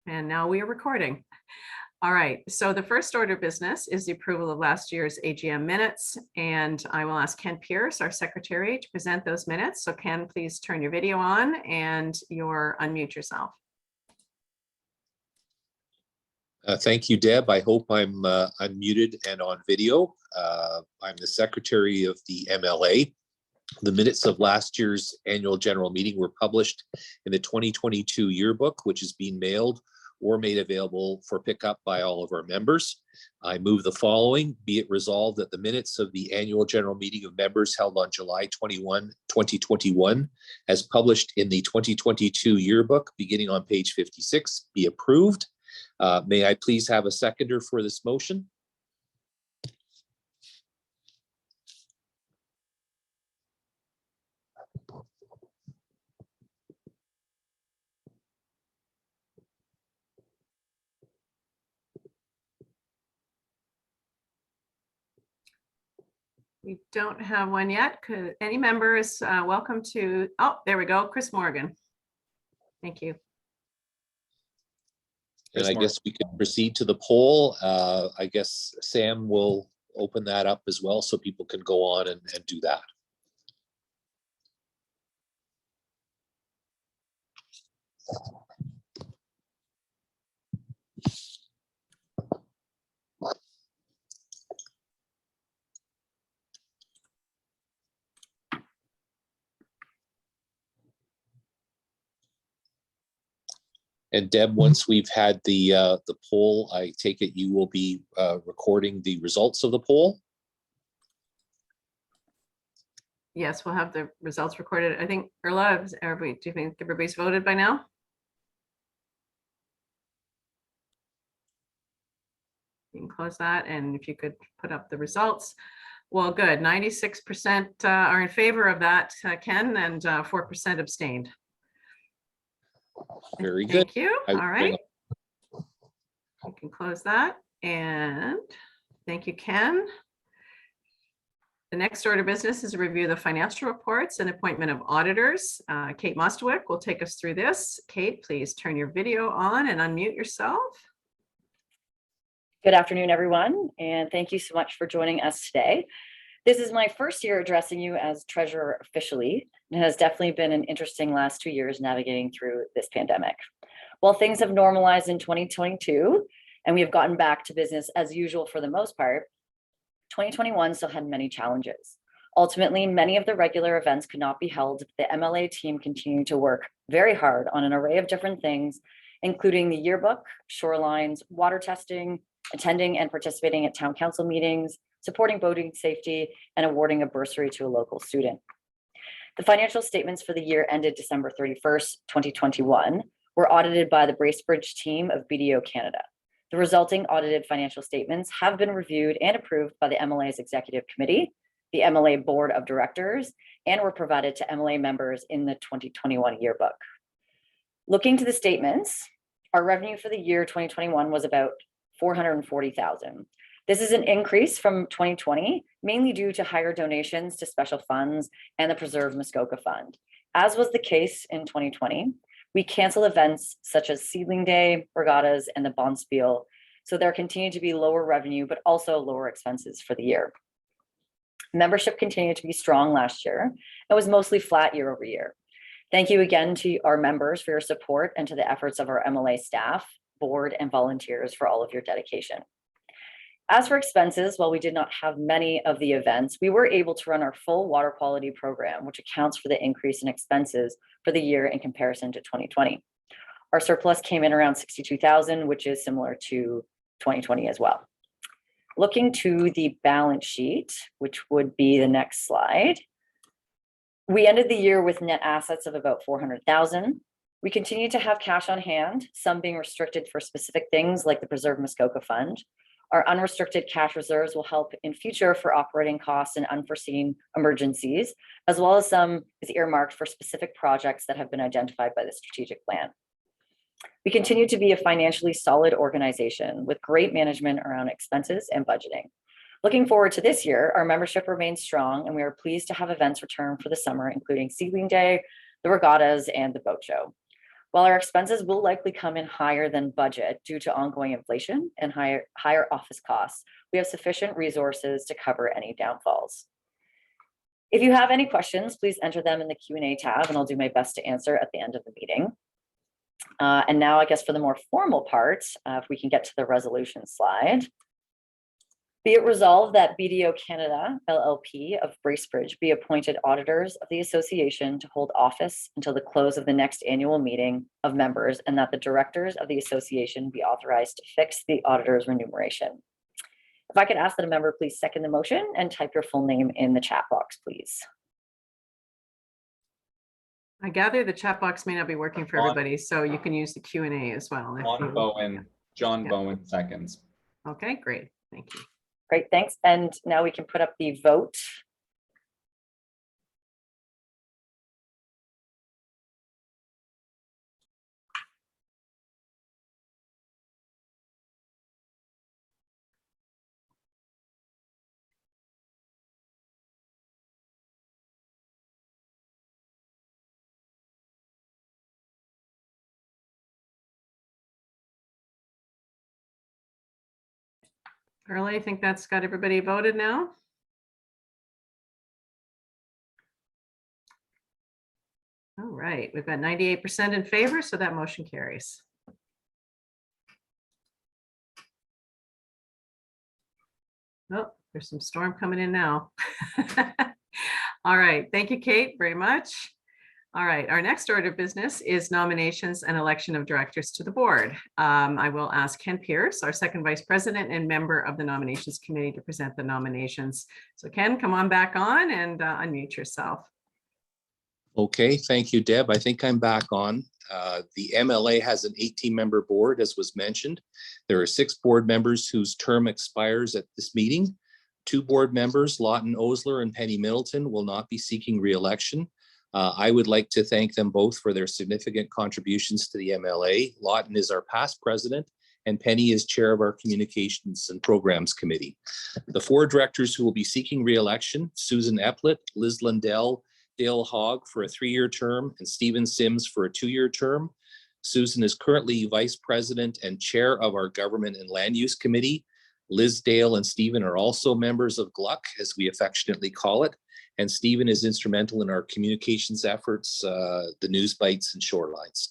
And now we are recording. All right, so the first order of business is the approval of last year's AGM minutes, and I will ask Ken Pierce, our secretary, to present those minutes. So Ken, please turn your video on and unmute yourself. Thank you, Deb. I hope I'm unmuted and on video. I'm the secretary of the MLA. The minutes of last year's annual general meeting were published in the 2022 yearbook, which is being mailed or made available for pickup by all of our members. I move the following: be it resolved that the minutes of the annual general meeting of members held on July 21, 2021, as published in the 2022 yearbook, beginning on page 56, be approved. May I please have a seconder for this motion? We don't have one yet. Could any members welcome to, oh, there we go, Chris Morgan. Thank you. And I guess we can proceed to the poll. I guess Sam will open that up as well so people can go on and do that. And Deb, once we've had the poll, I take it you will be recording the results of the poll? Yes, we'll have the results recorded. I think, Erla, do you think everybody's voted by now? You can close that, and if you could put up the results. Well, good. 96% are in favor of that, Ken, and 4% abstained. Very good. Thank you. All right. We can close that. And thank you, Ken. The next order of business is a review of the financial reports and appointment of auditors. Kate Mostowick will take us through this. Kate, please turn your video on and unmute yourself. Good afternoon, everyone, and thank you so much for joining us today. This is my first year addressing you as treasurer officially. It has definitely been an interesting last 2 years navigating through this pandemic. While things have normalized in 2022 and we have gotten back to business as usual for the most part, 2021 still had many challenges. Ultimately, many of the regular events could not be held. The MLA team continued to work very hard on an array of different things, including the yearbook, shorelines, water testing, attending and participating at town council meetings, supporting boating safety, and awarding a bursary to a local student. The financial statements for the year ended December 31st, 2021 were audited by the Bracebridge team of BDO Canada. The resulting audited financial statements have been reviewed and approved by the MLA's executive committee, the MLA board of directors, and were provided to MLA members in the 2021 yearbook. Looking to the statements, our revenue for the year 2021 was about $440,000. This is an increase from 2020, mainly due to higher donations to special funds and the Preserve Muskoka Fund. As was the case in 2020, we canceled events such as Seedling Day, regattas, and the Bonspiel, so there continued to be lower revenue, but also lower expenses for the year. Membership continued to be strong last year and was mostly flat year over year. Thank you again to our members for your support and to the efforts of our MLA staff, board, and volunteers for all of your dedication. As for expenses, while we did not have many of the events, we were able to run our full water quality program, which accounts for the increase in expenses for the year in comparison to 2020. Our surplus came in around $62,000, which is similar to 2020 as well. Looking to the balance sheet, which would be the next slide, we ended the year with net assets of about $400,000. We continue to have cash on hand, some being restricted for specific things like the Preserve Muskoka Fund. Our unrestricted cash reserves will help in future for operating costs and unforeseen emergencies, as well as some is earmarked for specific projects that have been identified by the strategic plan. We continue to be a financially solid organization with great management around expenses and budgeting. Looking forward to this year, our membership remains strong and we are pleased to have events return for the summer, including Seedling Day, the regattas, and the boat show. While our expenses will likely come in higher than budget due to ongoing inflation and higher office costs, we have sufficient resources to cover any downfalls. If you have any questions, please enter them in the Q&A tab, and I'll do my best to answer at the end of the meeting. And now, I guess for the more formal part, if we can get to the resolution slide. Be it resolved that BDO Canada LLP of Bracebridge be appointed auditors of the association to hold office until the close of the next annual meeting of members, and that the directors of the association be authorized to fix the auditor's remuneration. If I could ask that a member please second the motion and type your full name in the chat box, please. I gather the chat box may not be working for John- everybody, so you can use the Q&A as well. if John you- Bowen, John Yeah. Bowen seconds. Okay, great. Thank you. Great, thanks. And now we can put up the vote. Early, I think that's got everybody voted now. All right, we've got 98% in favor, so that motion carries. Oh, there's some storm coming in now. All right, thank you, Kate, very much. All right, our next order of business is nominations and election of directors to the board. I will ask Ken Pierce, our second vice president and member of the nominations committee, to present the nominations. So Ken, come on back on and unmute yourself. Okay, thank you, Deb. I think I'm back on. The MLA has an 18-member board, as was mentioned. There are 6 board members whose term expires at this meeting. 2 board members, Lawton Osler and Penny Middleton, will not be seeking re-election. I would like to thank them both for their significant contributions to the MLA. Lawton is our past president, and Penny is chair of our Communications and Programs Committee. The 4 directors who will be seeking re-election: Susan Eplett, Liz Lundell, Dale Hogg for a 3-year term, and Stephen Sims for a 2-year term. Susan is currently vice president and chair of our Government and Land Use Committee. Liz, Dale, and Stephen are also members of GLUC, as we affectionately call it. And Stephen is instrumental in our communications efforts, the News Bites and Shorelines.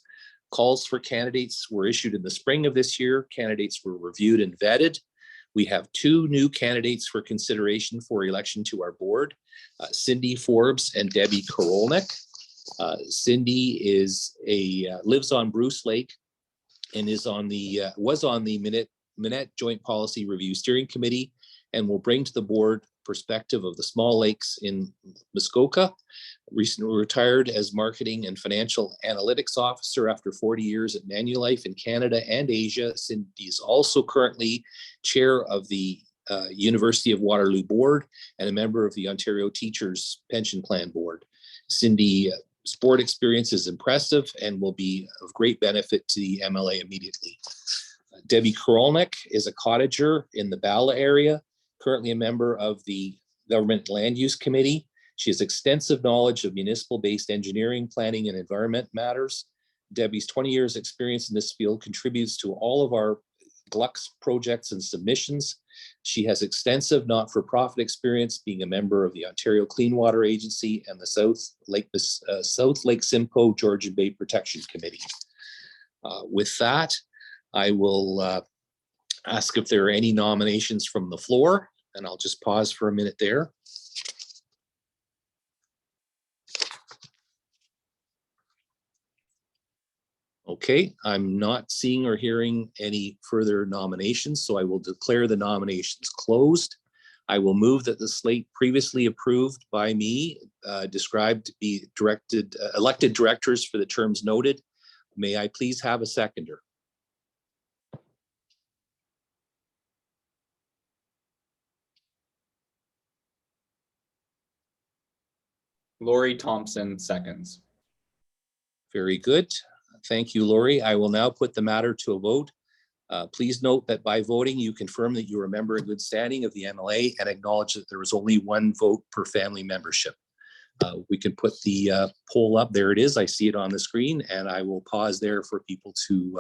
Calls for candidates were issued in the spring of this year. Candidates were reviewed and vetted. We have 2 new candidates for consideration for election to our board, Cindy Forbes and Debbie Korolnik. Cindy is lives on Bruce Lake and is on the was on the Minette Joint Policy Review Steering Committee, and will bring to the board perspective of the small lakes in Muskoka. Recently retired as marketing and financial analytics officer after 40 years at Manulife in Canada and Asia. Cindy is also currently chair of the University of Waterloo Board and a member of the Ontario Teachers Pension Plan Board. Cindy's board experience is impressive and will be of great benefit to the MLA immediately. Debbie Korolnik is a cottager in the Bala area, currently a member of the Government Land Use Committee. She has extensive knowledge of municipal-based engineering, planning, and environment matters. Debbie's 20 years experience in this field contributes to all of our GLUC's projects and submissions. She has extensive not-for-profit experience, being a member of the Ontario Clean Water Agency and the South Lake Simcoe Georgian Bay Protection Committee. With that, I will ask if there are any nominations from the floor, and I'll just pause for a minute there. Okay, I'm not seeing or hearing any further nominations, so I will declare the nominations closed. I will move that the slate previously approved by me, described to be elected directors for the terms noted. May I please have a seconder? Lori Thompson seconds. Very good. Thank you, Lori. I will now put the matter to a vote. Please note that by voting, you confirm that you are a member in good standing of the MLA and acknowledge that there is only 1 vote per family membership. We can put the poll up. There it is. I see it on the screen, and I will pause there for people to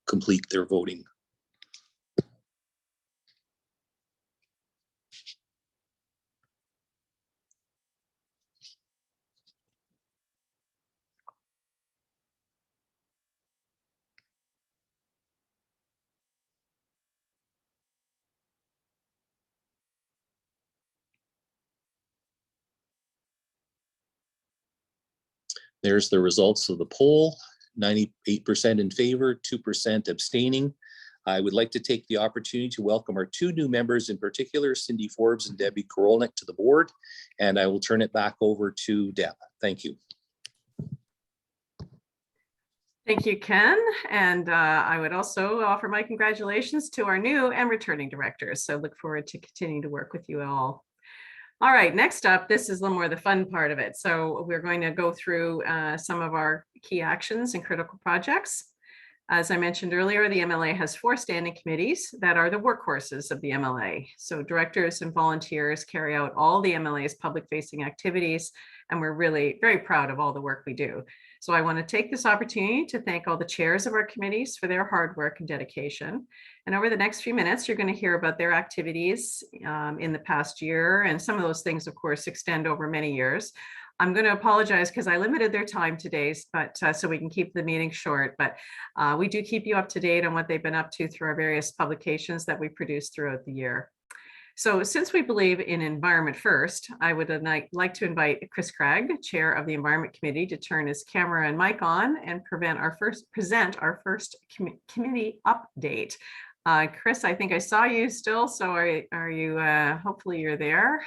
complete their voting. There's the results of the poll, 98% in favor, 2% abstaining. I would like to take the opportunity to welcome our two new members in particular, Cindy Forbes and Debbie Korolnik, to the board, and I will turn it back over to Deb. Thank you. Thank you, Ken. And I would also offer my congratulations to our new and returning directors. So look forward to continuing to work with you all. All right, next up, this is a little more the fun part of it. So we're going to go through some of our key actions and critical projects. As I mentioned earlier, the MLA has 4 standing committees that are the workhorses of the MLA. So directors and volunteers carry out all the MLA's public-facing activities, and we're really very proud of all the work we do. So I want to take this opportunity to thank all the chairs of our committees for their hard work and dedication. And over the next few minutes, you're going to hear about their activities in the past year. And some of those things, of course, extend over many years. I'm going to apologize because I limited their time today, but so we can keep the meeting short. But we do keep you up to date on what they've been up to through our various publications that we produce throughout the year. So since we believe in environment first, I would like to invite Chris Craig, Chair of the Environment Committee, to turn his camera and mic on and present our first committee update. Chris, I think I saw you still, so are you, hopefully you're there.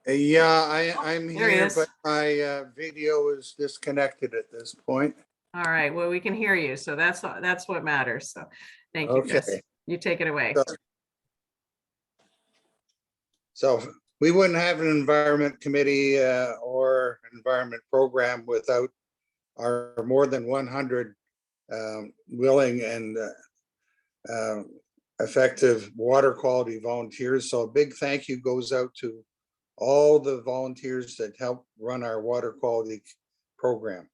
Yeah, I'm There he here, is. but my video is disconnected at this point. All right, well, we can hear you, so that's what matters. So thank you, Chris. Okay. You take it away. So we wouldn't have an environment committee or environment program without our more than 100 willing and effective water quality volunteers. So a big thank you goes out to all the volunteers that help run our water quality program.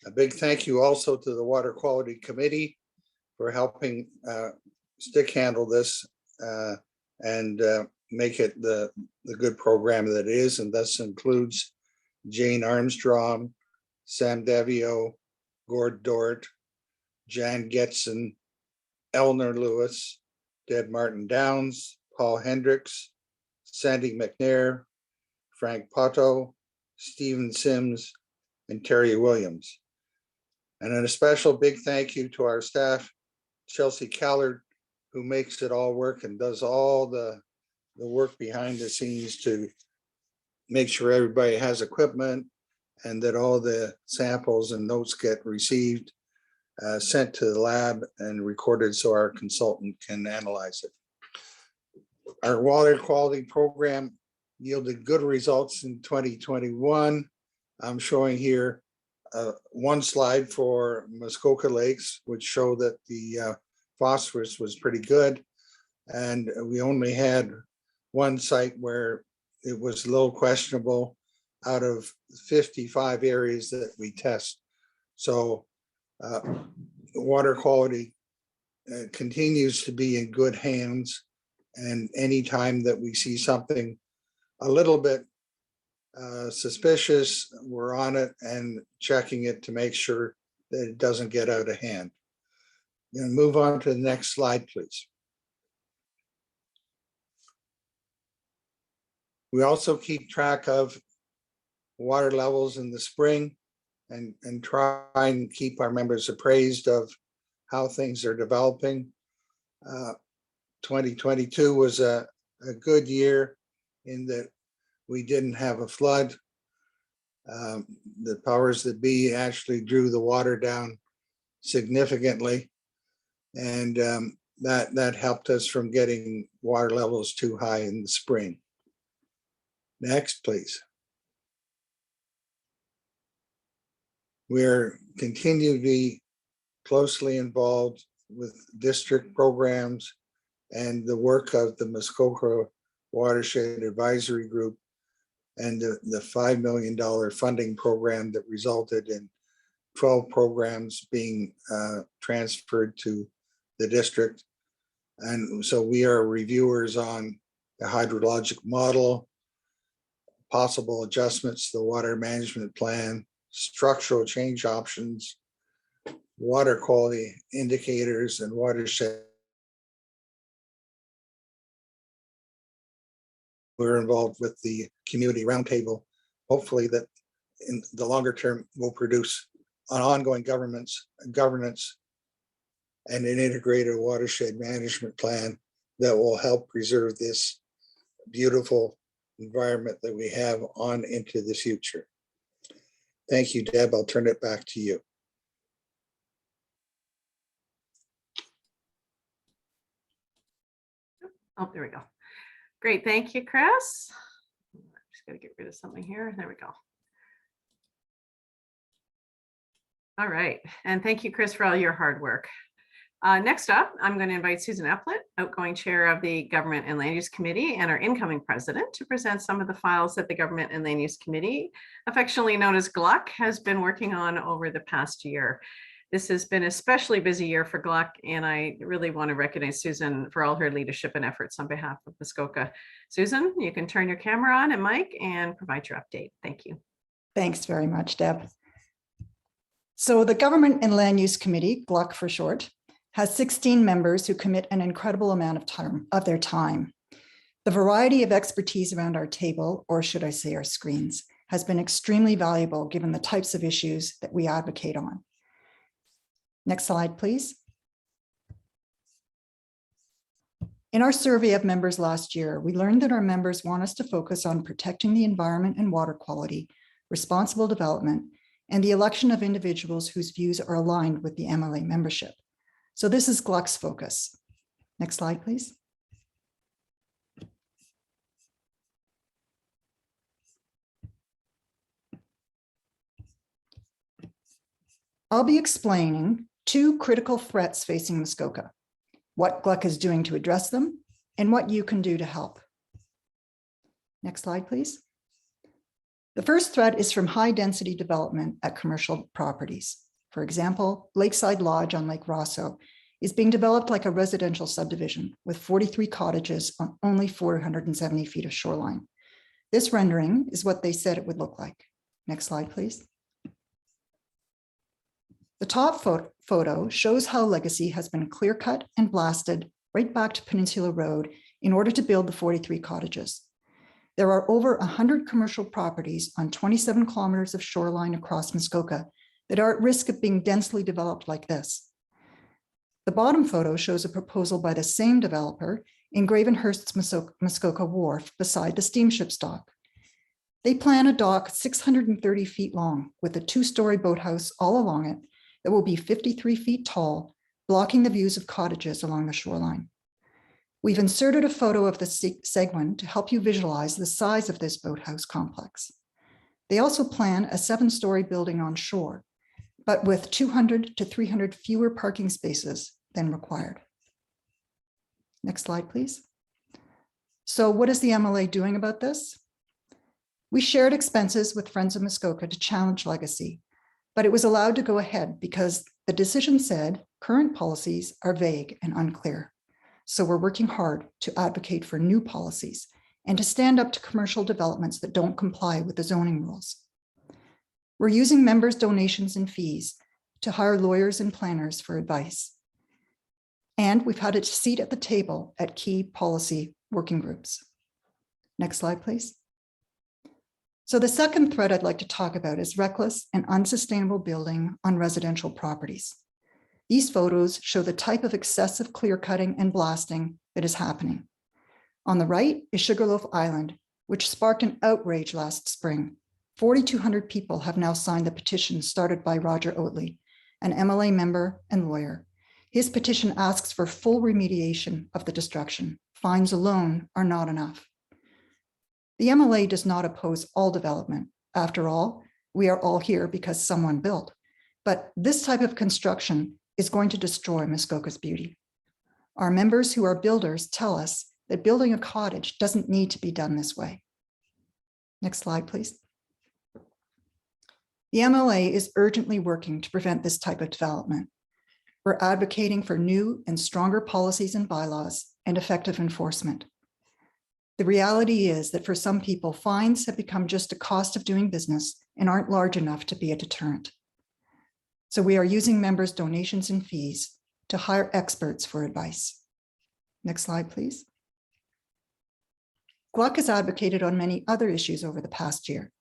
A big thank you also to the Water Quality Committee for helping stick handle this and make it the good program that it is. And this includes Jane Armstrong, Sam Devio, Gord Dort, Jan Getson, Eleanor Lewis, Deb Martin Downs, Paul Hendricks, Sandy McNair, Frank Potto, Stephen Sims, and Terry Williams. And then a special big thank you to our staff, Chelsea Callard, who makes it all work and does all the work behind the scenes to make sure everybody has equipment and that all the samples and notes get received, sent to the lab and recorded so our consultant can analyze it. Our water quality program yielded good results in 2021. I'm showing here one slide for Muskoka Lakes, which show that the phosphorus was pretty good. And we only had one site where it was a little questionable out of 55 areas that we test. So water quality continues to be in good hands. And anytime that we see something a little bit suspicious, we're on it and checking it to make sure that it doesn't get out of hand. Going to move on to the next slide, please. We also keep track of water levels in the spring and try and keep our members appraised of how things are developing. 2022 was a good year in that we didn't have a flood. The powers that be actually drew the water down significantly, and that helped us from getting water levels too high in the spring. Next, please. We're continually closely involved with district programs and the work of the Muskoka Watershed Advisory Group, and the $5 million funding program that resulted in 12 programs being transferred to the district. And so we are reviewers on the hydrologic model, possible adjustments to the water management plan, structural change options, water quality indicators, and watershed. We're involved with the community roundtable. Hopefully that in the longer term will produce an ongoing governance and an integrated watershed management plan that will help preserve this beautiful environment that we have on into the future. Thank you, Deb. I'll turn it back to you. Oh, there we go. Great, thank you, Chris. I'm just gonna get rid of something here. There we go. All right, and thank you, Chris, for all your hard work. Next up, I'm going to invite Susan Eplett, outgoing chair of the Government and Land Use Committee and our incoming president, to present some of the files that the Government and Land Use Committee, affectionately known as GLUC, has been working on over the past year. This has been an especially busy year for GLUC, and I really want to recognize Susan for all her leadership and efforts on behalf of Muskoka. Susan, you can turn your camera on and mic and provide your update. Thank you. Thanks very much, Deb. So the Government and Land Use Committee, GLUC for short, has 16 members who commit an incredible amount of their time. The variety of expertise around our table, or should I say our screens, has been extremely valuable given the types of issues that we advocate on. Next slide, please. In our survey of members last year, we learned that our members want us to focus on protecting the environment and water quality, responsible development, and the election of individuals whose views are aligned with the MLA membership. So this is GLUC's focus. Next slide, please. I'll be explaining two critical threats facing Muskoka, what GLUC is doing to address them, and what you can do to help. Next slide, please. The first threat is from high density development at commercial properties. For example, Lakeside Lodge on Lake Rosso is being developed like a residential subdivision with 43 cottages on only 470 feet of shoreline. This rendering is what they said it would look like. Next slide, please. The top photo shows how Legacy has been clear cut and blasted right back to Peninsula Road in order to build the 43 cottages. There are over 100 commercial properties on 27 kilometers of shoreline across Muskoka that are at risk of being densely developed like this. The bottom photo shows a proposal by the same developer in Gravenhurst's Muskoka Wharf beside the steamship's dock. They plan a dock 630 feet long with a 2-story boathouse all along it that will be 53 feet tall, blocking the views of cottages along the shoreline. We've inserted a photo of the Seguin to help you visualize the size of this boathouse complex. They also plan a 7-story building on shore, but with 200 to 300 fewer parking spaces than required. Next slide, please. So what is the MLA doing about this? We shared expenses with Friends of Muskoka to challenge Legacy, but it was allowed to go ahead because the decision said current policies are vague and unclear. So we're working hard to advocate for new policies and to stand up to commercial developments that don't comply with the zoning rules. We're using members' donations and fees to hire lawyers and planners for advice. And we've had a seat at the table at key policy working groups. Next slide, please. So the second threat I'd like to talk about is reckless and unsustainable building on residential properties. These photos show the type of excessive clear cutting and blasting that is happening. On the right is Sugarloaf Island, which sparked an outrage last spring. 4,200 people have now signed the petition started by Roger Oatley, an MLA member and lawyer. His petition asks for full remediation of the destruction. Fines alone are not enough. The MLA does not oppose all development. After all, we are all here because someone built. But this type of construction is going to destroy Muskoka's beauty. Our members who are builders tell us that building a cottage doesn't need to be done this way. Next slide, please. The MLA is urgently working to prevent this type of development. We're advocating for new and stronger policies and bylaws and effective enforcement. The reality is that for some people, fines have become just a cost of doing business and aren't large enough to be a deterrent. So we are using members' donations and fees to hire experts for advice. Next slide, please. Gluck has advocated on many other issues over the past year.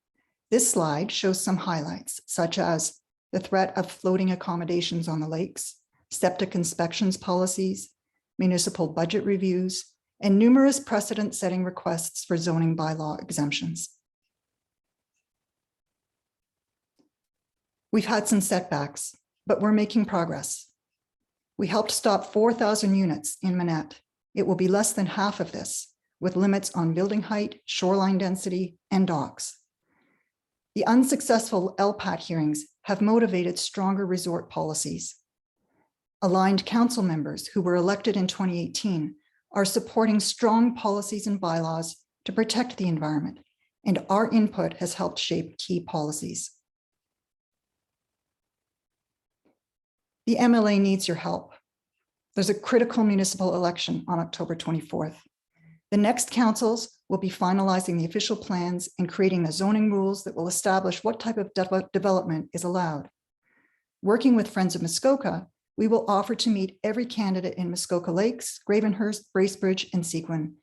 This slide shows some highlights, such as the threat of floating accommodations on the lakes, septic inspections policies, municipal budget reviews, and numerous precedent-setting requests for zoning bylaw exemptions. We've had some setbacks, but we're making progress. We helped stop 4,000 units in Manette. It will be less than half of this, with limits on building height, shoreline density, and docks. The unsuccessful LPAT hearings have motivated stronger resort policies. Aligned council members who were elected in 2018 are supporting strong policies and bylaws to protect the environment, and our input has helped shape key policies. The MLA needs your help. There's a critical municipal election on October 24th. The next councils will be finalizing the official plans and creating the zoning rules that will establish what type of development is allowed. Working with Friends of Muskoka, we will offer to meet every candidate in Muskoka Lakes, Gravenhurst, Bracebridge, and Sequin,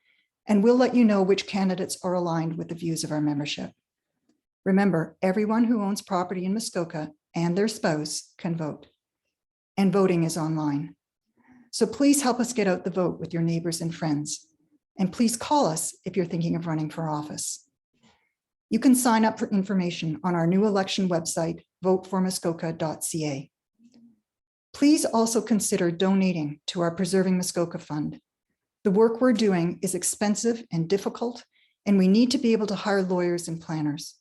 and we'll let you know which candidates are aligned with the views of our membership. Remember, everyone who owns property in Muskoka and their spouse can vote, and voting is online. So please help us get out the vote with your neighbors and friends. And please call us if you're thinking of running for office. You can sign up for information on our new election website, voteformuskoka.ca. Please also consider donating to our Preserving Muskoka Fund. The work we're doing is expensive and difficult, and we need to be able to hire lawyers and planners.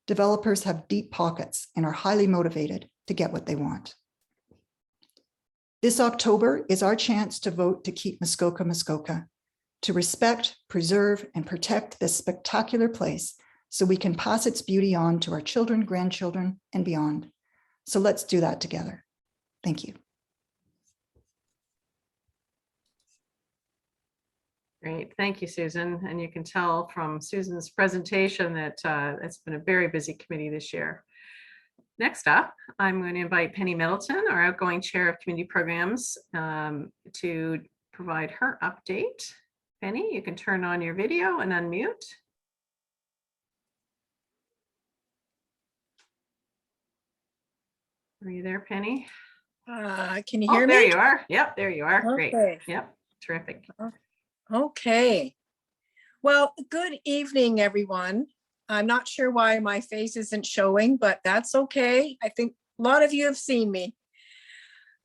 Developers have deep pockets and are highly motivated to get what they want. This October is our chance to vote to keep Muskoka Muskoka, to respect, preserve, and protect this spectacular place so we can pass its beauty on to our children, grandchildren, and beyond. So let's do that together. Thank you. Great, thank you, Susan. And you can tell from Susan's presentation that it's been a very busy committee this year. Next up, I'm going to invite Penny Middleton, our outgoing chair of community programs, to provide her update. Penny, you can turn on your video and unmute. Are you there, Penny? Can you hear me? There you are. Yep, there you are. Great. Okay. Yep, terrific. Okay. Well, good evening, everyone. I'm not sure why my face isn't showing, but that's okay. I think a lot of you have seen me.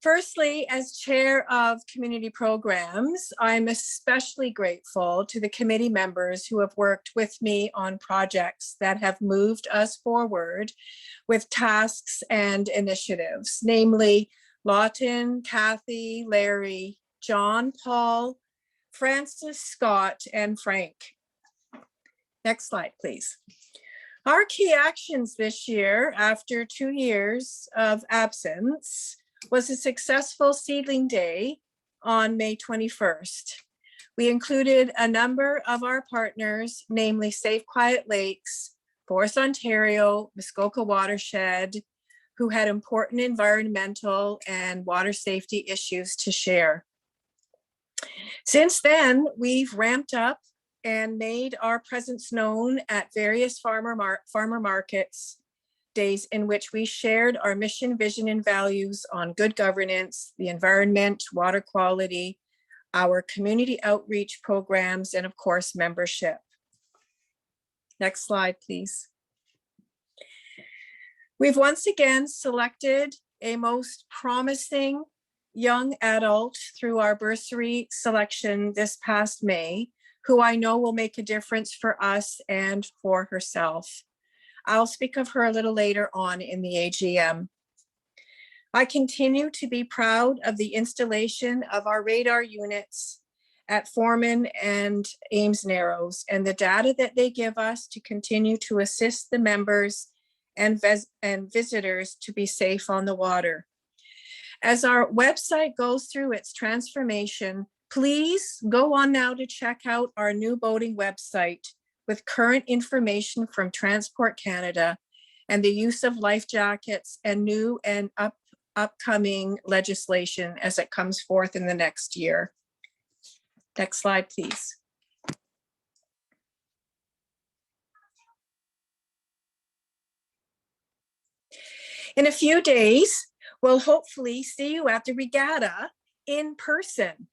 Firstly, as chair of community programs, I'm especially grateful to the committee members who have worked with me on projects that have moved us forward with tasks and initiatives, namely Lawton, Kathy, Larry, John, Paul, Francis, Scott, and Frank. Next slide, please. Our key actions this year, after 2 years of absence, was a successful seedling day on May 21st. We included a number of our partners, namely Safe Quiet Lakes, Forest Ontario, Muskoka Watershed, who had important environmental and water safety issues to share. Since then, we've ramped up and made our presence known at various farmer markets, days in which we shared our mission, vision, and values on good governance, the environment, water quality, our community outreach programs, and of course, membership. Next slide, please. We've once again selected a most promising young adult through our bursary selection this past May, who I know will make a difference for us and for herself. I'll speak of her a little later on in the AGM. I continue to be proud of the installation of our radar units at Foreman and Ames Narrows, and the data that they give us to continue to assist the members and visitors to be safe on the water. As our website goes through its transformation, please go on now to check out our new boating website with current information from Transport Canada and the use of life jackets and new and upcoming legislation as it comes forth in the next year. Next slide, please. In a few days, we'll hopefully see you at the regatta in person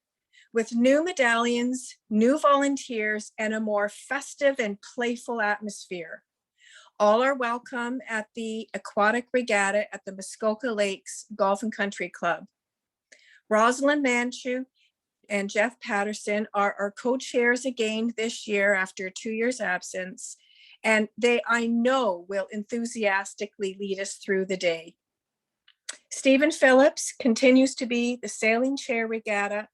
with new medallions, new volunteers, and a more festive and playful atmosphere. All are welcome at the Aquatic Regatta at the Muskoka Lakes Golf and Country Club. Rosalind Manchu and Jeff Patterson are our co-chairs again this year after a 2 years absence, and they, I know, will enthusiastically lead us through the day. Stephen Phillips continues to be the sailing chair regatta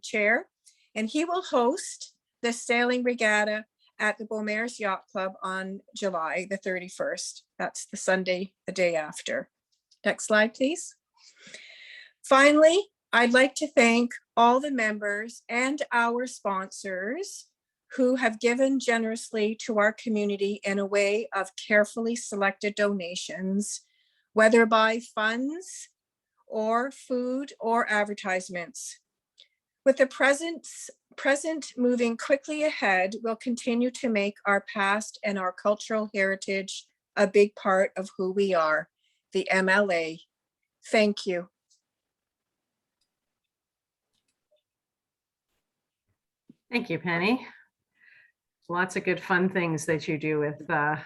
chair, and he will host the sailing regatta at the Beaumaris Yacht Club on July the 31st. That's the Sunday, the day after. Next slide, please. Finally, I'd like to thank all the members and our sponsors who have given generously to our community in a way of carefully selected donations, whether by funds or food or advertisements. With the present moving quickly ahead, we'll continue to make our past and our cultural heritage a big part of who we are, the MLA. Thank you. Thank you, Penny. Lots of good fun things that you do with the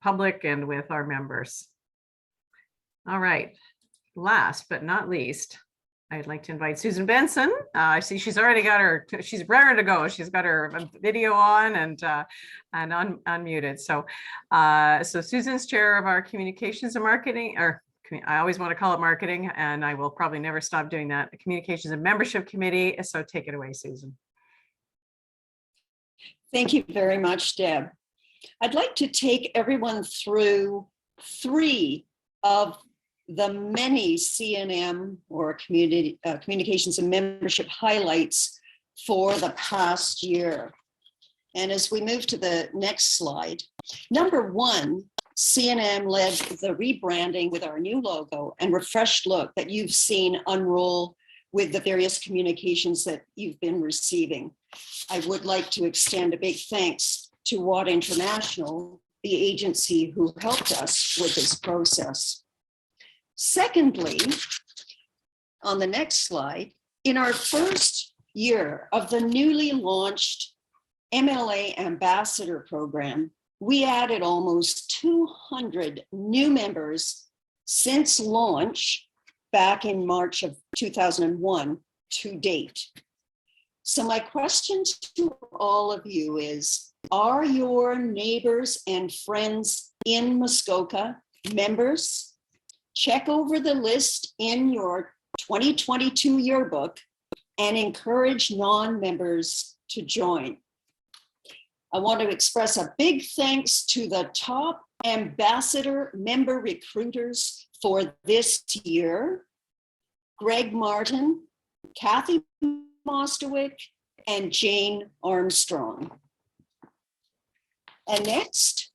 public and with our members. All right, last but not least, I'd like to invite Susan Benson. I see she's already got her, she's ready to go. She's got her video on and unmuted. So Susan's chair of our communications and marketing, or I always want to call it marketing, and I will probably never stop doing that, the communications and membership committee. So take it away, Susan. Thank you very much, Deb. I'd like to take everyone through 3 of the many CNM or communications and membership highlights for the past year. And as we move to the next slide, number 1, CNM led the rebranding with our new logo and refreshed look that you've seen unroll with the various communications that you've been receiving. I would like to extend a big thanks to Watt International, the agency who helped us with this process. Secondly, on the next slide, in our first year of the newly launched MLA Ambassador Program, we added almost 200 new members since launch back in March of 2001 to date. So my question to all of you is, are your neighbors and friends in Muskoka members? Check over the list in your 2022 yearbook and encourage non-members to join. I want to express a big thanks to the top ambassador member recruiters for this year: Greg Martin, Kathy Mostowick, and Jane Armstrong. And next,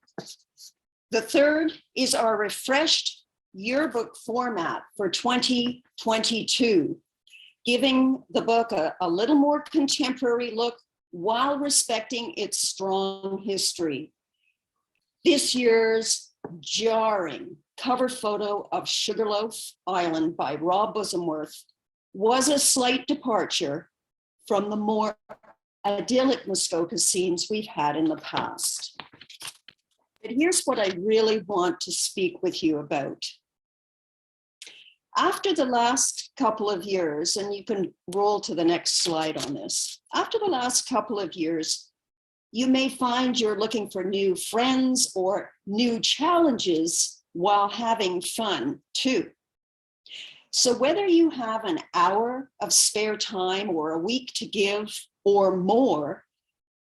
the third is our refreshed yearbook format for 2022, giving the book a little more contemporary look while respecting its strong history. This year's jarring cover photo of Sugarloaf Island by Rob Bosomworth was a slight departure from the more idyllic Muskoka scenes we've had in the past. But here's what I really want to speak with you about. After the last couple of years, and you can roll to the next slide on this, after the last couple of years, you may find you're looking for new friends or new challenges while having fun too. So whether you have an hour of spare time or a week to give or more,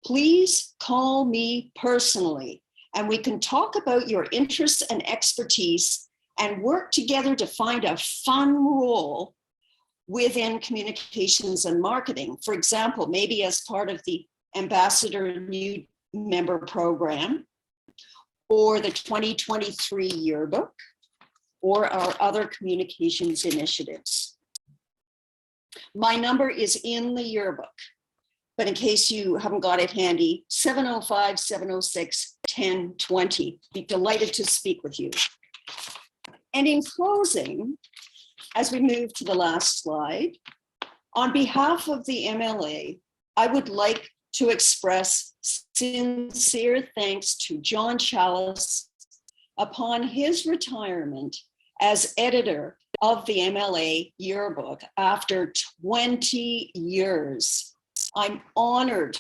please call me personally and we can talk about your interests and expertise and work together to find a fun role within communications and marketing. For example, maybe as part of the Ambassador New Member Program or the 2023 Yearbook or our other communications initiatives. My number is in the yearbook, but in case you haven't got it handy, 705-706-1020. Be delighted to speak with you. And in closing, as we move to the last slide, on behalf of the MLA, I would like to express sincere thanks to John Chalice upon his retirement as editor of the MLA Yearbook after 20 years. I'm honored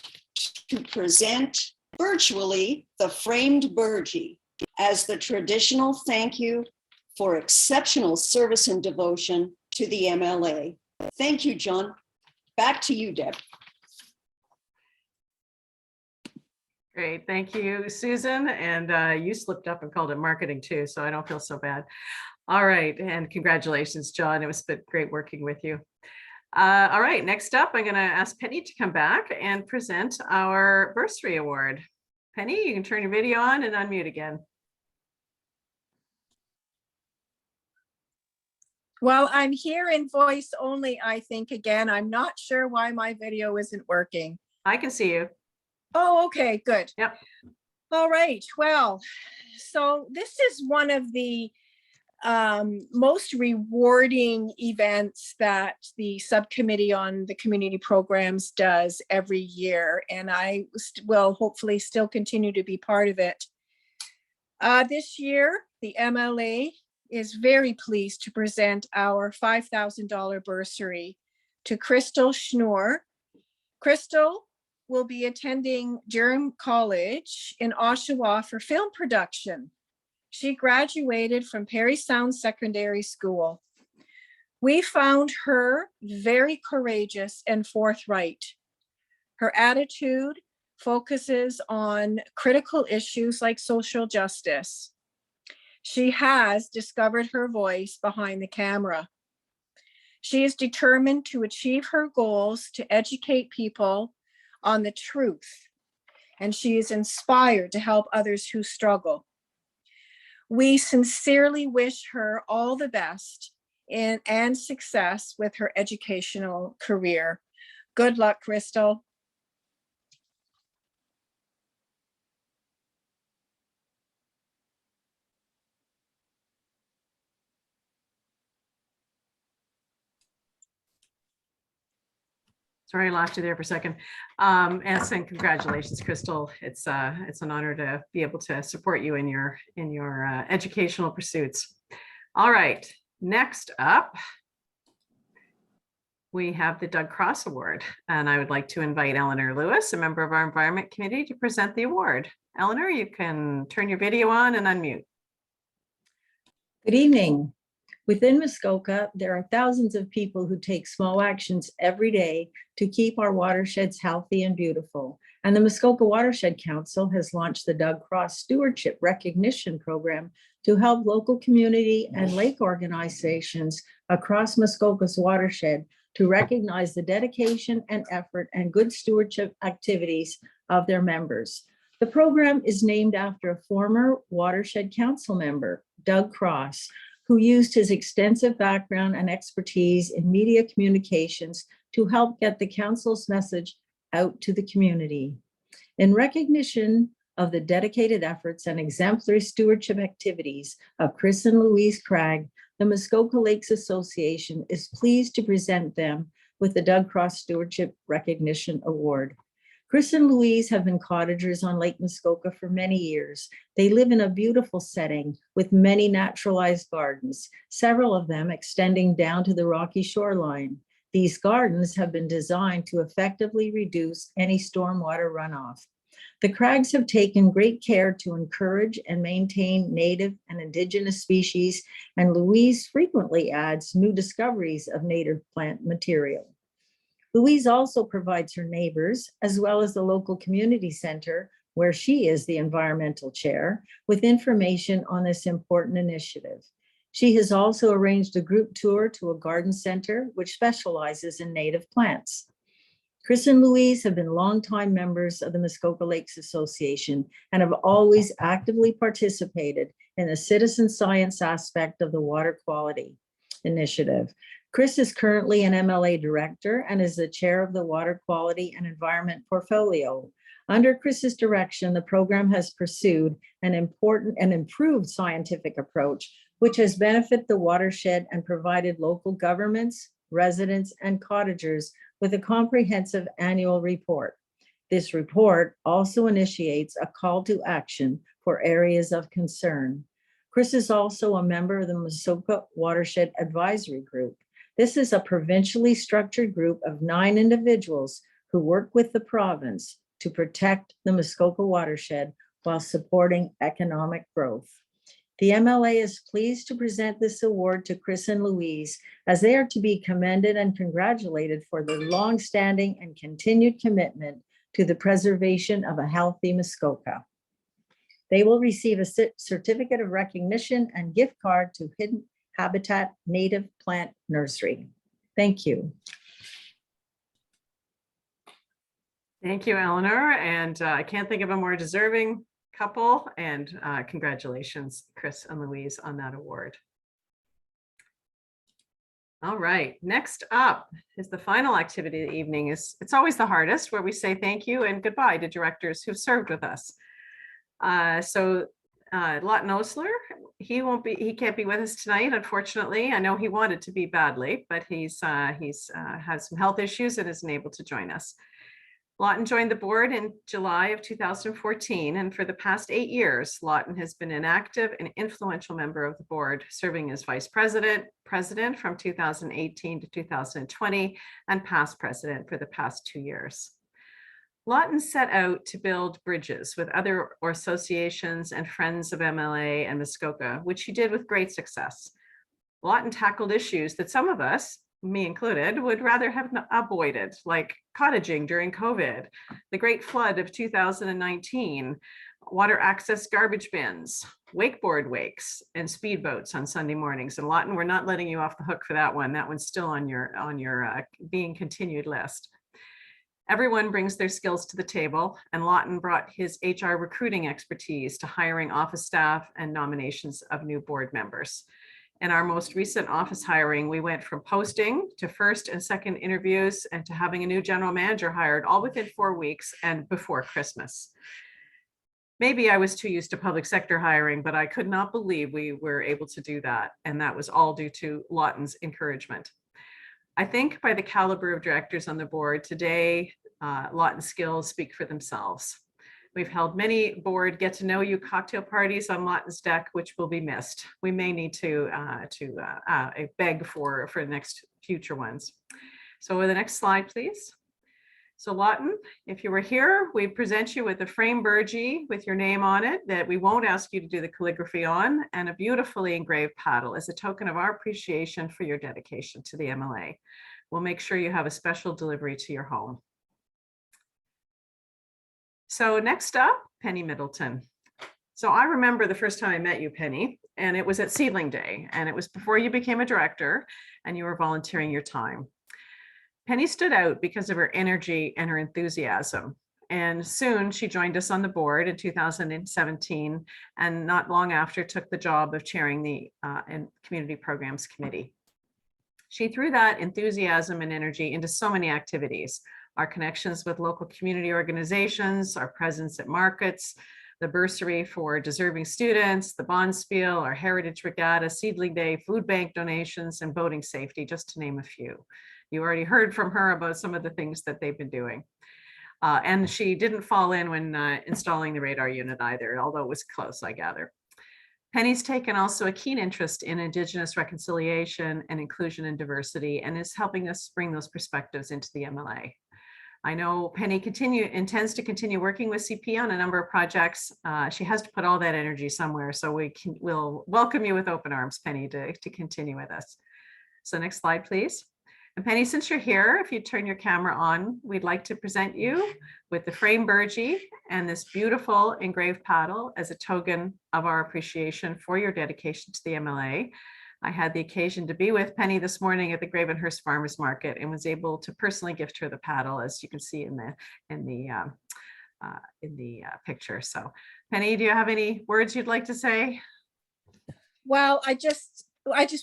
to present virtually the framed Burgie as the traditional thank you for exceptional service and devotion to the MLA. Thank you, John. Back to you, Deb. Great, thank you, Susan. And you slipped up and called it marketing too, so I don't feel so bad. All right, and congratulations, John. It was great working with you. All right, next up, I'm gonna ask Penny to come back and present our bursary award. Penny, you can turn your video on and unmute again. Well, I'm here in voice only, I think, again. I'm not sure why my video isn't working. I can see you. Oh, okay, good. Yep. All right, well, so this is one of the most rewarding events that the subcommittee on the community programs does every year, and I will hopefully still continue to be part of it. This year, the MLA is very pleased to present our $5,000 bursary to Crystal Schnur. Crystal will be attending Durham College in Oshawa for film production. She graduated from Parry Sound Secondary School. We found her very courageous and forthright. Her attitude focuses on critical issues like social justice. She has discovered her voice behind the camera. She is determined to achieve her goals to educate people on the truth, and she is inspired to help others who struggle. We sincerely wish her all the best and success with her educational career. Good luck, Crystal. Sorry, I lost you there for a second. And congratulations, Crystal. It's an honor to be able to support you in your educational pursuits. All right, next up, we have the Doug Cross Award, and I would like to invite Eleanor Lewis, a member of our Environment Committee, to present the award. Eleanor, you can turn your video on and unmute. Good evening. Within Muskoka, there are thousands of people who take small actions every day to keep our watersheds healthy and beautiful. And the Muskoka Watershed Council has launched the Doug Cross Stewardship Recognition Program to help local community and lake organizations across Muskoka's watershed to recognize the dedication and effort and good stewardship activities of their members. The program is named after a former Watershed Council member, Doug Cross, who used his extensive background and expertise in media communications to help get the council's message out to the community. In recognition of the dedicated efforts and exemplary stewardship activities of Chris and Louise Cragg, the Muskoka Lakes Association is pleased to present them with the Doug Cross Stewardship Recognition Award. Chris and Louise have been cottagers on Lake Muskoka for many years. They live in a beautiful setting with many naturalized gardens, several of them extending down to the rocky shoreline. These gardens have been designed to effectively reduce any stormwater runoff. The Crags have taken great care to encourage and maintain native and indigenous species, and Louise frequently adds new discoveries of native plant material. Louise also provides her neighbors, as well as the local community center, where she is the environmental chair, with information on this important initiative. She has also arranged a group tour to a garden center, which specializes in native plants. Chris and Louise have been longtime members of the Muskoka Lakes Association and have always actively participated in the citizen science aspect of the water quality initiative. Chris is currently an MLA director and is the chair of the Water Quality and Environment Portfolio. Under Chris's direction, the program has pursued an important and improved scientific approach, which has benefited the watershed and provided local governments, residents, and cottagers with a comprehensive annual report. This report also initiates a call to action for areas of concern. Chris is also a member of the Muskoka Watershed Advisory Group. This is a provincially structured group of 9 individuals who work with the province to protect the Muskoka watershed while supporting economic growth. The MLA is pleased to present this award to Chris and Louise, as they are to be commended and congratulated for their longstanding and continued commitment to the preservation of a healthy Muskoka. They will receive a certificate of recognition and gift card to Hidden Habitat Native Plant Nursery. Thank you. Thank you, Eleanor. And I can't think of a more deserving couple. And congratulations, Chris and Louise, on that award. All right, next up is the final activity of the evening. It's always the hardest, where we say thank you and goodbye to directors who've served with us. Lawton Osler, he can't be with us tonight, unfortunately. I know he wanted to be badly, but he's has some health issues and isn't able to join us. Lawton joined the board in July of 2014, and for the past 8 years, Lawton has been an active and influential member of the board, serving as vice president, president from 2018 to 2020, and past president for the past 2 years. Lawton set out to build bridges with other associations and friends of MLA and Muskoka, which he did with great success. Lawton tackled issues that some of us, me included, would rather have avoided, like cottaging during COVID, the Great Flood of 2019, water access garbage bins, wakeboard wakes, and speedboats on Sunday mornings. And Lawton, we're not letting you off the hook for that one. That one's still on your being continued list. Everyone brings their skills to the table, and Lawton brought his HR recruiting expertise to hiring office staff and nominations of new board members. In our most recent office hiring, we went from posting to first and second interviews and to having a new general manager hired, all within 4 weeks and before Christmas. Maybe I was too used to public sector hiring, but I could not believe we were able to do that. And that was all due to Lawton's encouragement. I think by the caliber of directors on the board today, Lawton's skills speak for themselves. We've held many board get-to-know-you cocktail parties on Lawton's deck, which will be missed. We may need to beg for the next future ones. So the next slide, please. So Lawton, if you were here, we present you with a frame burgee with your name on it that we won't ask you to do the calligraphy on, and a beautifully engraved paddle as a token of our appreciation for your dedication to the MLA. We'll make sure you have a special delivery to your home. So next up, Penny Middleton. So I remember the first time I met you, Penny, and it was at Seedling Day, and it was before you became a director and you were volunteering your time. Penny stood out because of her energy and her enthusiasm. And soon she joined us on the board in 2017, and not long after took the job of chairing the Community Programs Committee. She threw that enthusiasm and energy into so many activities: our connections with local community organizations, our presence at markets, the bursary for deserving students, the Bonspiel, our Heritage Regatta, Seedling Day, food bank donations, and boating safety, just to name a few. You already heard from her about some of the things that they've been doing. And she didn't fall in when installing the radar unit either, although it was close, I gather. Penny's taken also a keen interest in Indigenous reconciliation and inclusion and diversity, and is helping us bring those perspectives into the MLA. I know Penny intends to continue working with CP on a number of projects. She has to put all that energy somewhere, so we'll welcome you with open arms, Penny, to continue with us. So next slide, please. And Penny, since you're here, if you turn your camera on, we'd like to present you with the frame burgee and this beautiful engraved paddle as a token of our appreciation for your dedication to the MLA. I had the occasion to be with Penny this morning at the Gravenhurst Farmers Market and was able to personally gift her the paddle, as you can see in the picture. So, Penny, do you have any words you'd like to say? Well, I just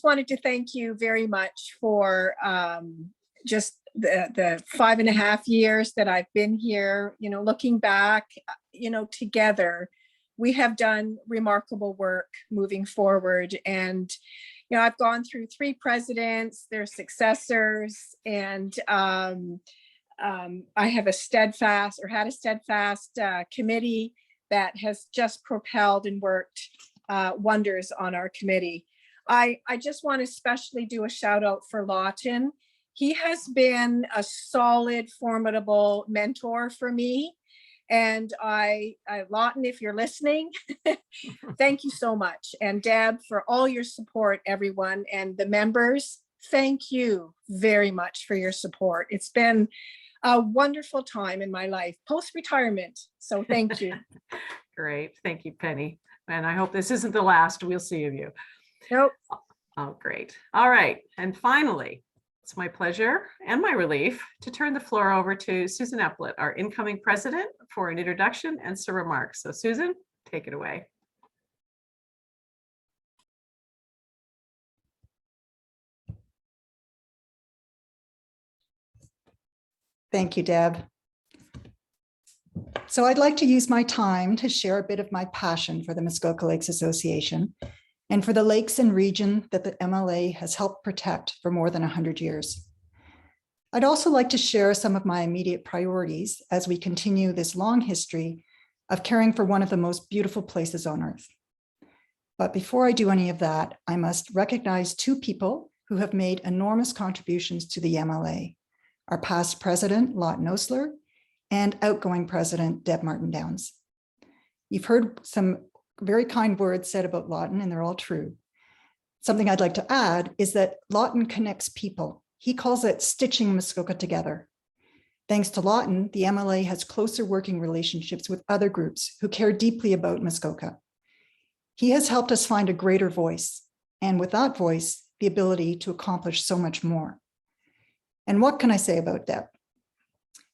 wanted to thank you very much for just the 5.5 years that I've been here. You know, looking back, you know, together, we have done remarkable work moving forward. And, you know, I've gone through 3 presidents, their successors, and I have had a steadfast committee that has just propelled and worked wonders on our committee. I just want to especially do a shout out for Lawton. He has been a solid, formidable mentor for me. And Lawton, if you're listening, thank you so much. And Deb, for all your support, everyone, and the members, thank you very much for your support. It's been a wonderful time in my life, post-retirement. So thank you. Great. Thank you, Penny. And I hope this isn't the last we'll see of you. Nope. Oh, great. All right. And finally, it's my pleasure and my relief to turn the floor over to Susan Eplett, our incoming president, for an introduction and some remarks. So Susan, take it away. Thank you, Deb. So I'd like to use my time to share a bit of my passion for the Muskoka Lakes Association and for the lakes and region that the MLA has helped protect for more than 100 years. I'd also like to share some of my immediate priorities as we continue this long history of caring for one of the most beautiful places on earth. But before I do any of that, I must recognize 2 people who have made enormous contributions to the MLA, our past president, Lawton Osler, and outgoing president, Deb Martin Downs. You've heard some very kind words said about Lawton, and they're all true. Something I'd like to add is that Lawton connects people. He calls it stitching Muskoka together. Thanks to Lawton, the MLA has closer working relationships with other groups who care deeply about Muskoka. He has helped us find a greater voice, and with that voice, the ability to accomplish so much more. And what can I say about Deb?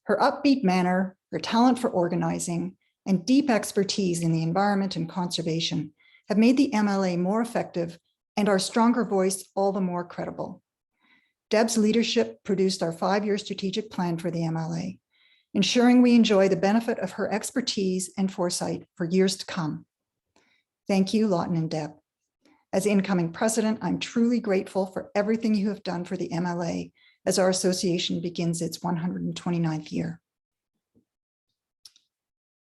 Her upbeat manner, her talent for organizing, and deep expertise in the environment and conservation have made the MLA more effective and our stronger voice all the more credible. Deb's leadership produced our 5-year strategic plan for the MLA, ensuring we enjoy the benefit of her expertise and foresight for years to come. Thank you, Lawton and Deb. As incoming president, I'm truly grateful for everything you have done for the MLA as our association begins its 129th year.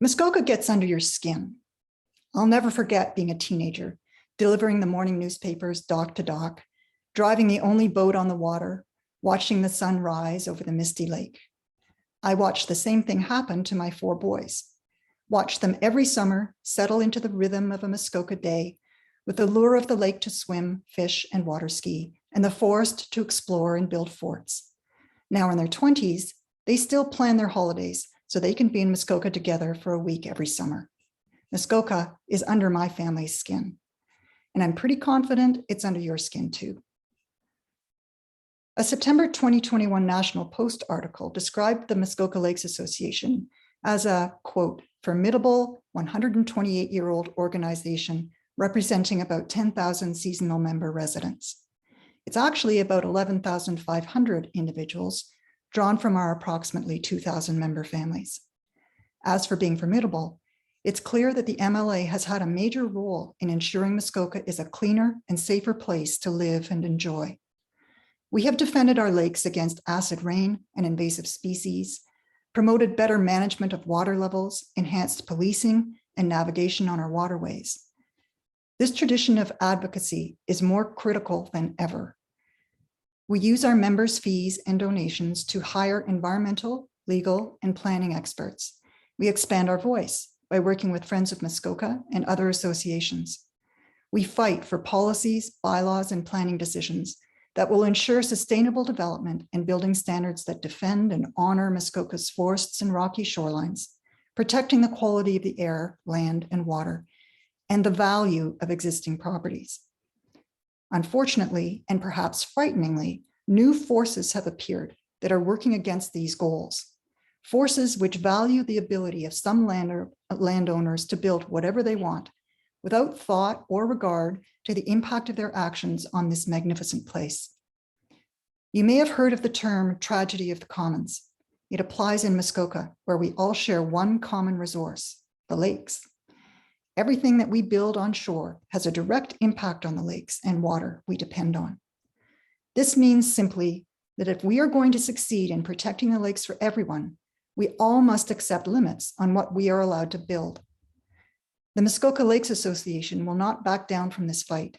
Muskoka gets under your skin. I'll never forget being a teenager, delivering the morning newspapers dock to dock, driving the only boat on the water, watching the sun rise over the misty lake. I watched the same thing happen to my 4 boys, watched them every summer settle into the rhythm of a Muskoka day with the lure of the lake to swim, fish, and water ski, and the forest to explore and build forts. Now in their 20s, they still plan their holidays so they can be in Muskoka together for a week every summer. Muskoka is under my family's skin, and I'm pretty confident it's under your skin too. A September 2021 National Post article described the Muskoka Lakes Association as a, quote, formidable 128-year-old organization representing about 10,000 seasonal member residents. It's actually about 11,500 individuals drawn from our approximately 2,000 member families. As for being formidable, it's clear that the MLA has had a major role in ensuring Muskoka is a cleaner and safer place to live and enjoy. We have defended our lakes against acid rain and invasive species, promoted better management of water levels, enhanced policing and navigation on our waterways. This tradition of advocacy is more critical than ever. We use our members' fees and donations to hire environmental, legal, and planning experts. We expand our voice by working with Friends of Muskoka and other associations. We fight for policies, bylaws, and planning decisions that will ensure sustainable development and building standards that defend and honor Muskoka's forests and rocky shorelines, protecting the quality of the air, land, and water, and the value of existing properties. Unfortunately, and perhaps frighteningly, new forces have appeared that are working against these goals. Forces which value the ability of some landowners to build whatever they want without thought or regard to the impact of their actions on this magnificent place. You may have heard of the term tragedy of the commons. It applies in Muskoka, where we all share one common resource, the lakes. Everything that we build on shore has a direct impact on the lakes and water we depend on. This means simply that if we are going to succeed in protecting the lakes for everyone, we all must accept limits on what we are allowed to build. The Muskoka Lakes Association will not back down from this fight.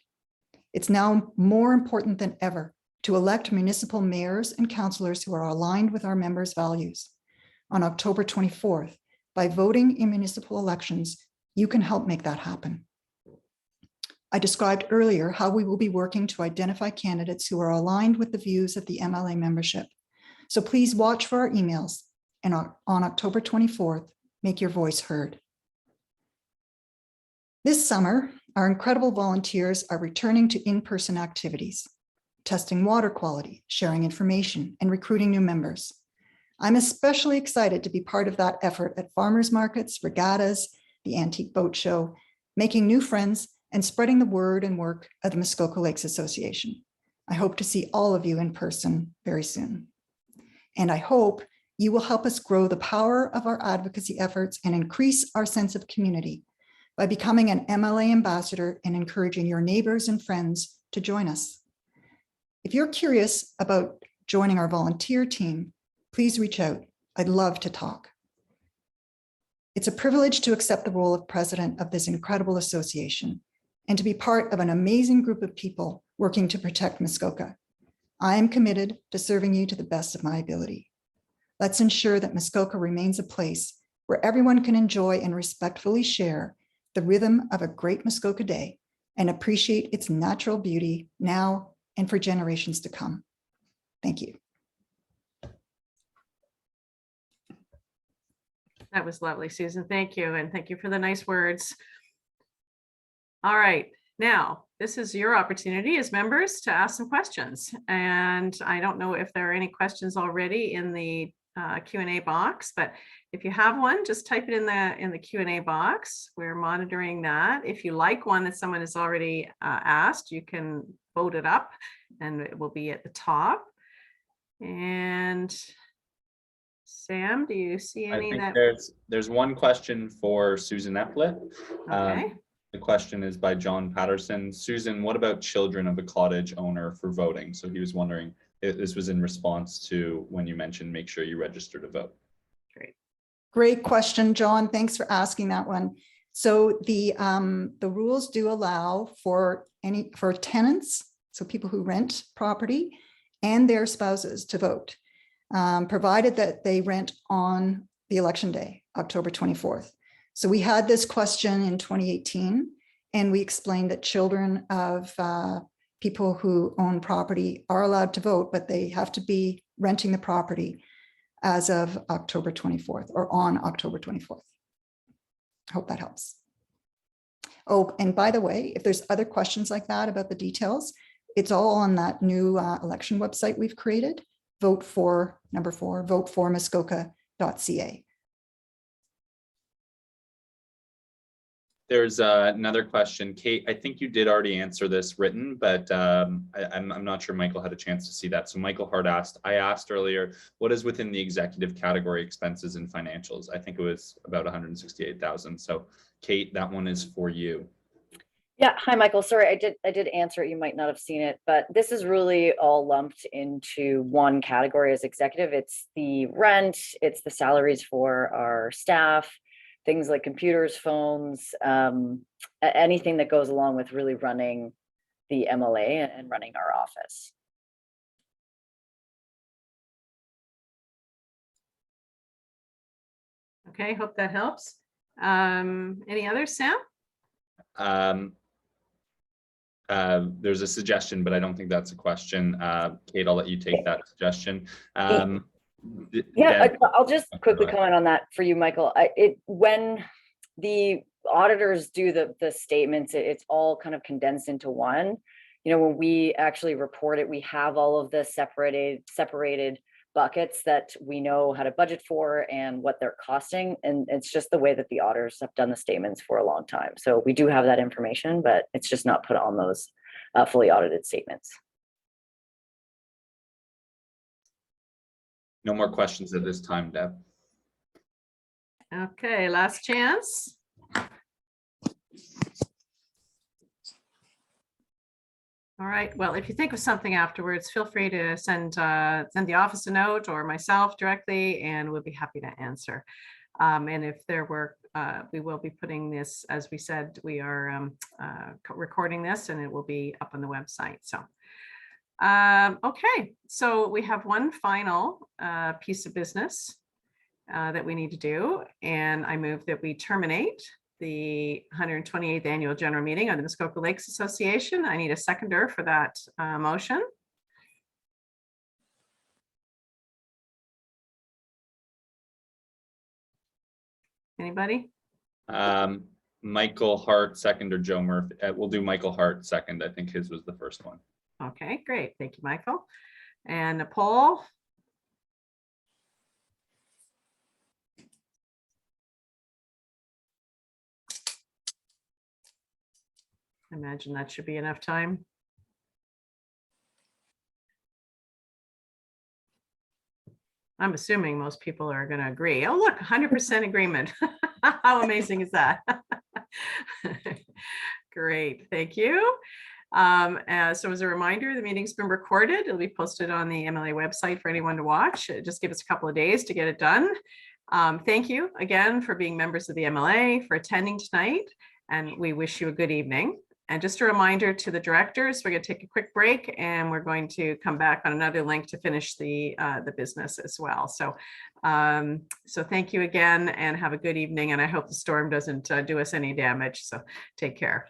It's now more important than ever to elect municipal mayors and councillors who are aligned with our members' values. On October 24th, by voting in municipal elections, you can help make that happen. I described earlier how we will be working to identify candidates who are aligned with the views of the MLA membership. So please watch for our emails, and on October 24th, make your voice heard. This summer, our incredible volunteers are returning to in-person activities, testing water quality, sharing information, and recruiting new members. I'm especially excited to be part of that effort at farmers markets, regattas, the Antique Boat Show, making new friends and spreading the word and work of the Muskoka Lakes Association. I hope to see all of you in person very soon. And I hope you will help us grow the power of our advocacy efforts and increase our sense of community by becoming an MLA ambassador and encouraging your neighbors and friends to join us. If you're curious about joining our volunteer team, please reach out. I'd love to talk. It's a privilege to accept the role of president of this incredible association and to be part of an amazing group of people working to protect Muskoka. I am committed to serving you to the best of my ability. Let's ensure that Muskoka remains a place where everyone can enjoy and respectfully share the rhythm of a great Muskoka day and appreciate its natural beauty now and for generations to come. Thank you. That was lovely, Susan. Thank you. And thank you for the nice words. All right. Now, this is your opportunity as members to ask some questions. And I don't know if there are any questions already in the Q&A box, but if you have one, just type it in the Q&A box. We're monitoring that. If you like one that someone has already asked, you can vote it up and it will be at the top. And Sam, do you see I any think that? there's one question for Susan Epplett. Okay. The question is by John Patterson. Susan, what about children of a cottage owner for voting? So he was wondering if this was in response to when you mentioned make sure you register to vote. Great question, John. Thanks for asking that one. So the rules do allow for tenants, so people who rent property, and their spouses to vote, provided that they rent on the election day, October 24th. So we had this question in 2018, and we explained that children of people who own property are allowed to vote, but they have to be renting the property as of October 24th or on October 24th. I hope that helps. Oh, and by the way, if there's other questions like that about the details, it's all on that new election website we've created, voteformuskoka.ca. There's another question. Kate, I think you did already answer this written, but I'm not sure Michael had a chance to see that. So Michael Hart asked, I asked earlier, what is within the executive category expenses and financials? I think it was about 168,000. So Kate, that one is for you. Yeah, hi, Michael. Sorry, I did answer it. You might not have seen it, but this is really all lumped into one category as executive. It's the rent, it's the salaries for our staff, things like computers, phones, anything that goes along with really running the MLA and running our office. Okay, hope that helps. Any others, Sam? There's a suggestion, but I don't think that's a question. Kate, I'll let you take that suggestion. Yeah, Deb- I'll just Okay, quickly go ahead. comment on that for you, Michael. When the auditors do the statements, it's all kind of condensed into one. You know, when we actually report it, we have all of the separated buckets that we know how to budget for and what they're costing. And it's just the way that the auditors have done the statements for a long time. So we do have that information, but it's just not put on those fully audited statements. No more questions at this time, Deb. Okay, last chance. All right, well, if you think of something afterwards, feel free to send the office a note or myself directly, and we'll be happy to answer. And if there were, we will be putting this, as we said, we are recording this and it will be up on the website. So, okay, so we have one final piece of business that we need to do, and I move that we terminate the 128th Annual General Meeting of the Muskoka Lakes Association. I need a seconder for that motion. Anybody? Michael Hart, second, or Joe Murphy. We'll do Michael Hart second. I think his was the first one. Okay, great. Thank you, Michael. And a poll. I imagine that should be enough time. I'm assuming most people are going to agree. Oh, look, 100% agreement. How amazing is that? Great, thank you. So as a reminder, the meeting's been recorded. It'll be posted on the MLA website for anyone to watch. Just give us a couple of days to get it done. Thank you again for being members of the MLA, for attending tonight, and we wish you a good evening. And just a reminder to the directors, we're going to take a quick break and we're going to come back on another link to finish the business as well. So, so thank you again and have a good evening. And I hope the storm doesn't do us any damage. So take care.